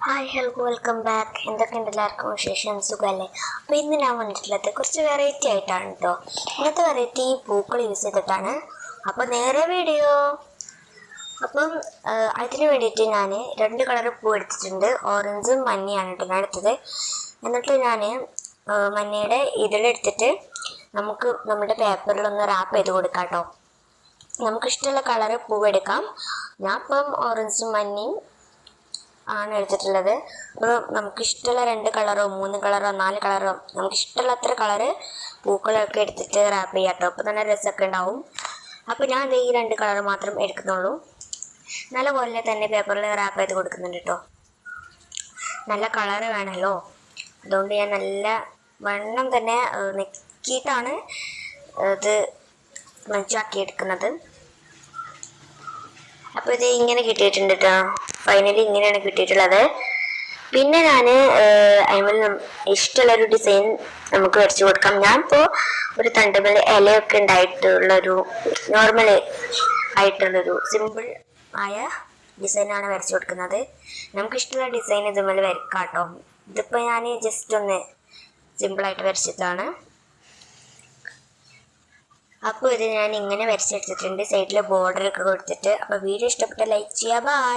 Hi hello welcome back. എന്തൊക്കെയുണ്ട് എല്ലാവർക്കും വിശേഷം? സുഖമല്ലേ? അപ്പോൾ ഇന്ന് ഞാൻ വന്നിട്ടുള്ളത് കുറച്ച് വെറൈറ്റി ആയിട്ടാണ് കേട്ടോ. ഇന്നത്തെ വെറൈറ്റി പൂക്കൾ യൂസ് ചെയ്തിട്ടാണ്. അപ്പോൾ നേരെ വീഡിയോ. അപ്പം അതിന് വേണ്ടിയിട്ട് ഞാൻ 2 കളർ പൂ എടുത്തിട്ടുണ്ട്. ഓറഞ്ചും മഞ്ഞയാണ് കേട്ടോ ഞാൻ എടുത്തത്. എന്നിട്ട് ഞാൻ മഞ്ഞയുടെ ഇതിലെടുത്തിട്ട് നമുക്ക് നമ്മുടെ പേപ്പറിലൊന്ന് റാപ്പ് ചെയ്ത് കൊടുക്കാം കേട്ടോ. നമുക്കിഷ്ടമുള്ള കളറ് പൂവെടുക്കാം. ഞാൻ ഇപ്പം ഓറഞ്ചും മഞ്ഞയും ആണ് എടുത്തിട്ടുള്ളത്. അപ്പോൾ നമുക്കിഷ്ടമുള്ള 2 കളറോ 3 കളറോ 4 കളറോ നമുക്കിഷ്ടമുള്ള അത്ര കളറ് പൂക്കളൊക്കെ എടുത്തിട്ട് റാപ്പ് ചെയ്യാം കേട്ടോ. അപ്പോൾ നല്ല രസമൊക്കെ ഉണ്ടാവും. അപ്പോൾ ഞാൻ ഈ 2 കളർ മാത്രം എടുക്കുന്നുള്ളൂ. നല്ല പോലെ തന്നെ പേപ്പറിൽ റാപ്പ് ചെയ്ത് കൊടുക്കുന്നുണ്ട് കേട്ടോ. നല്ല കളറ് വേണമല്ലോ, അതുകൊണ്ട് ഞാൻ നല്ല വണ്ണം തന്നെ നെക്കിയിട്ടാണ് ഇത് മഞ്ചാക്കി എടുക്കുന്നത്. അപ്പോൾ ഇത് ഇങ്ങനെ കിട്ടിയിട്ടുണ്ട് കേട്ടോ. ഫൈനലി ഇങ്ങനെയാണ് കിട്ടിയിട്ടുള്ളത്. പിന്നെ ഞാൻ അതിൽ ഇഷ്ടമുള്ളൊരു ഡിസൈൻ നമുക്ക് വരച്ചു കൊടുക്കാം. ഞാൻ ഇപ്പോൾ ഒരു തണ്ടുമേൽ ഇലയൊക്കെ ഉണ്ടായിട്ടുള്ളൊരു നോർമൽ ആയിട്ടുള്ളൊരു സിമ്പിൾ ആയ ഡിസൈനാണ് വരച്ചു കൊടുക്കുന്നത്. നമുക്കിഷ്ടമുള്ള ഡിസൈൻ ഇതുമേൽ വരക്കാം കേട്ടോ. ഇതിപ്പോൾ ഞാൻ ജസ്റ്റ് ഒന്ന് സിമ്പിളായിട്ട് വരച്ചതാണ്. അപ്പോൾ ഇത് ഞാൻ ഇങ്ങനെ വരച്ചെടുത്തിട്ടുണ്ട്, സൈഡിൽ ബോർഡറൊക്കെ കൊടുത്തിട്ട്. അപ്പോൾ വീഡിയോ ഇഷ്ടപ്പെട്ട ലൈക്ക് ചെയ്യുക. ബൈ.